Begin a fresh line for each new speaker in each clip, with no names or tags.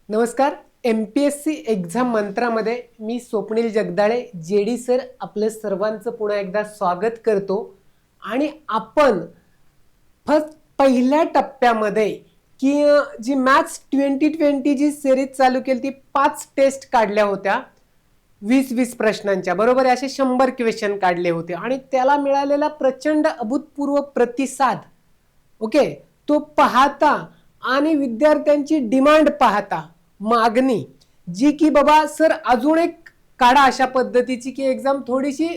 नमस्कार. MPSC exam मंत्रामध्ये मी Swapnil Jagdale JD sir आपलं सर्वांचं पुन्हा एकदा स्वागत करतो. आणि आपण फक्त पहिल्या टप्प्यामध्ये की जी मॅथ्स 2020 जी सिरीज चालू केली ती 5 टेस्ट काढल्या होत्या 20-20 प्रश्नांच्या, बरोबर आहे. असे 100 क्वेश्चन काढले होते आणि त्याला मिळालेला प्रचंड अभूतपूर्व प्रतिसाद, ओके, तो पाहता आणि विद्यार्थ्यांची डिमांड पाहता, मागणी जी की बाबा सर अजून एक काढा अशा पद्धतीची की एक्झाम थोडीशी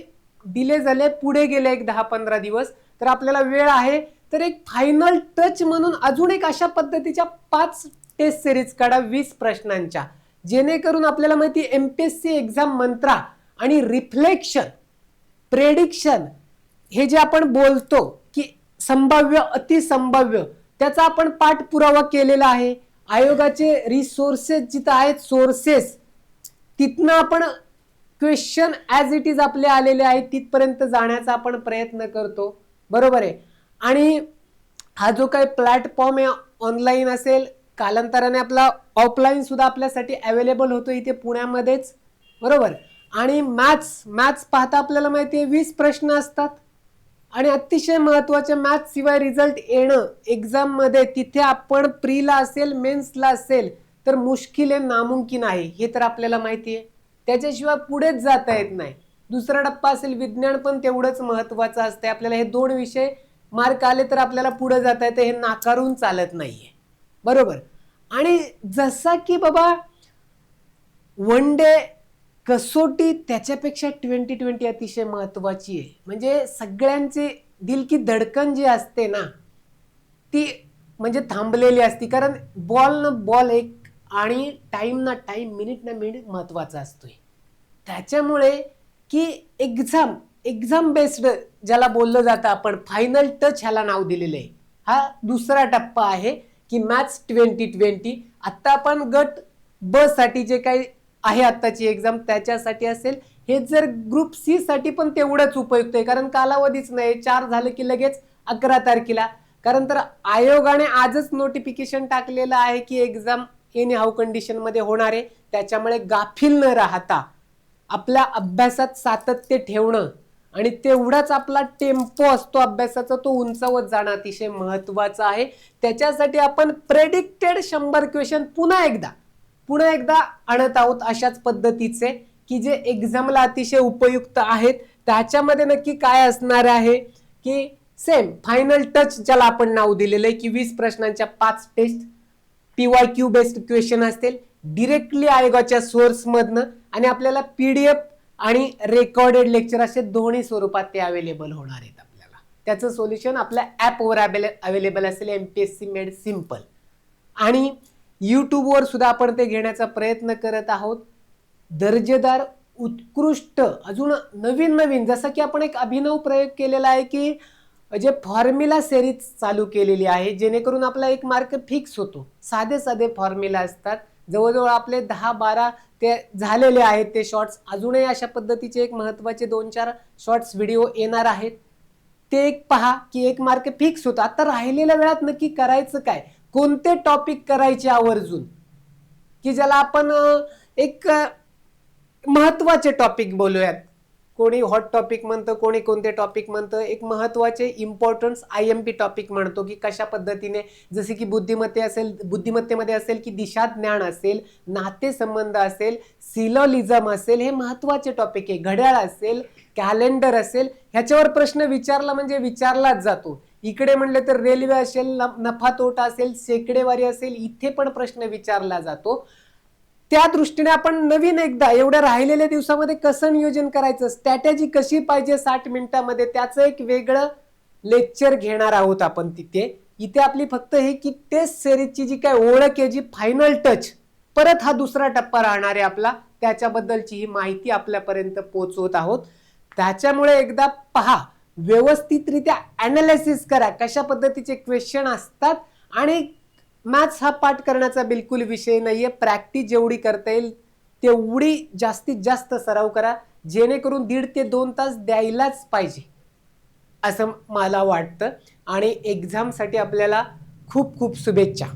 डिले झाले, पुढे गेले एक 10-15 दिवस, तर आपल्याला वेळ आहे, तर एक फायनल टच म्हणून अजून एक अशा पद्धतीच्या 5 टेस्ट सिरीज काढा 20 प्रश्नांच्या, जेणेकरून आपल्याला माहिती MPSC एक्झाम मंत्रा आणि रिफ्लेक्शन, प्रेडिक्शन हे जे आपण बोलतो की संभाव्य अतिसंभाव्य, त्याचा आपण पाठपुरावा केलेला आहे. आयोगाचे रिसोर्सेस जिथं आहेत, सोर्सेस तिथनं आपण क्वेश्चन ॲज इट इज आपले आलेले आहेत तिथपर्यंत जाण्याचा आपण प्रयत्न करतो, बरोबर आहे. आणि हा जो काही प्लॅटफॉर्म आहे ऑनलाईन असेल, कालांतराने आपला ऑफलाईन सुद्धा आपल्यासाठी अवेलेबल होतो इथे पुण्यामध्येच, बरोबर. आणि मॅथ्स पाहता आपल्याला माहिती आहे 20 प्रश्न असतात आणि अतिशय महत्त्वाचे मॅथ्स शिवाय रिझल्ट येणं एक्झाममध्ये, तिथे आपण प्रीला असेल मेन्सला असेल तर मुश्किल आहे, नामुमकिन आहे, हे तर आपल्याला माहिती आहे. त्याच्याशिवाय पुढेच जाता येत नाही. दुसरा टप्पा असेल विज्ञान, पण तेवढंच महत्त्वाचं असते. आपल्याला हे 2 विषय मार्क आले तर आपल्याला पुढे जाता येतं, हे नाकारून चालत नाहीये, बरोबर. आणि जसा की बाबा वन डे कसोटी, त्याच्यापेक्षा 2020 अतिशय महत्त्वाची आहे. म्हणजे सगळ्यांचे दिल की धडकन जी असते ना, ती म्हणजे थांबलेली असते, कारण बॉल ना बॉल एक आणि टाइम ना टाइम, मिनिट ना मिनिट महत्त्वाचा असतोय. त्याच्यामुळे की एक्झाम बेस्ड ज्याला बोललं जातं, आपण फायनल टच ह्याला नाव दिलेलं आहे. हा दुसरा टप्पा आहे की मॅथ्स 2020. आत्ता आपण गट ब साठी जे काही आहे आत्ताची एक्झाम त्याच्यासाठी असेल. हे जर ग्रुप सी साठी पण तेवढंच उपयुक्त आहे, कारण कालावधीच नाही, 4 झालं की लगेच 11 तारखेला. कारण तर आयोगाने आजच नोटिफिकेशन टाकलेलं आहे की एक्झाम एनी हाऊ कंडिशनमध्ये होणार आहे. त्याच्यामुळे गाफील न राहता आपल्या अभ्यासात सातत्य ठेवणं आणि तेवढाच आपला टेम्पो असतो अभ्यासाचा, तो उंचावत जाणं अतिशय महत्त्वाचं आहे. त्याच्यासाठी आपण प्रेडिक्टेड 100 क्वेश्चन पुन्हा एकदा आणत आहोत अशाच पद्धतीचे की जे एक्झामला अतिशय उपयुक्त आहेत. त्याच्यामध्ये नक्की काय असणार आहे की सेम फायनल टच ज्याला आपण नाव दिलेलं आहे की 20 प्रश्नांच्या 5 टेस्ट PYQ बेस्ड क्वेश्चन असतील डिरेक्टली आयोगाच्या सोर्स मधनं, आणि आपल्याला PDF आणि रेकॉर्डेड लेक्चर असे दोन्ही स्वरूपात ते अवेलेबल होणार आहेत. आपल्याला त्याचं सोल्युशन आपल्या ॲपवर अवेलेबल असेल, MPSC मेड सिम्पल. आणि यूट्यूबवर सुद्धा आपण ते घेण्याचा प्रयत्न करत आहोत. दर्जेदार, उत्कृष्ट, अजून नवीन जसं की आपण एक अभिनव प्रयोग केलेला आहे की जे फॉर्म्युला सिरीज चालू केलेली आहे, जेणेकरून आपला एक मार्क फिक्स होतो. साधे फॉर्म्युला असतात, जवळजवळ आपले 10-12 ते झालेले आहेत ते शॉर्ट्स. अजूनही अशा पद्धतीचे एक महत्त्वाचे 2-4 शॉर्ट्स व्हिडिओ येणार आहेत. ते एक पहा की एक मार्क फिक्स होतो. आता राहिलेल्या वेळात नक्की करायचं काय, कोणते टॉपिक करायचे आवर्जून, की ज्याला आपण एक महत्त्वाचे टॉपिक बोलूयात. कोणी हॉट टॉपिक म्हणतं, कोणी कोणते टॉपिक म्हणतं. एक महत्त्वाचे इम्पॉर्टन्स IMP टॉपिक म्हणतो की कशा पद्धतीने, जसे की बुद्धिमत्तेमध्ये असेल की दिशाज्ञान असेल, नातेसंबंध असेल, सिलोलिझम असेल, हे महत्त्वाचे टॉपिक आहे. घड्याळ असेल, कॅलेंडर असेल, ह्याच्यावर प्रश्न विचारला म्हणजे विचारलाच जातो. इकडे म्हणले तर रेल्वे असेल, नफा तोटा असेल, शेकडेवारी असेल, इथे पण प्रश्न विचारला जातो. त्या दृष्टीने आपण नवीन एकदा एवढ्या राहिलेल्या दिवसामध्ये कसं नियोजन करायचं, स्ट्रॅटेजी कशी पाहिजे 60 मिनिटांमध्ये, त्याचं एक वेगळं लेक्चर घेणार आहोत आपण तिथे. इथे आपली फक्त हे की टेस्ट सिरीजची जी काय ओळख आहे, जी फायनल टच, परत हा दुसरा टप्पा राहणार आहे आपला, त्याच्याबद्दलची ही माहिती आपल्यापर्यंत पोहोचवत आहोत. त्याच्यामुळे एकदा पहा, व्यवस्थितरित्या ॲनालिसिस करा कशा पद्धतीचे क्वेश्चन असतात. आणि मॅथ्स हा पाठ करण्याचा बिलकुल विषय नाहीये. प्रॅक्टिस जेवढी करता येईल तेवढी जास्तीत जास्त सराव करा, जेणेकरून 1.5 ते 2 तास द्यायलाच पाहिजे असं मला वाटतं. आणि एक्झामसाठी आपल्याला खूप शुभेच्छा.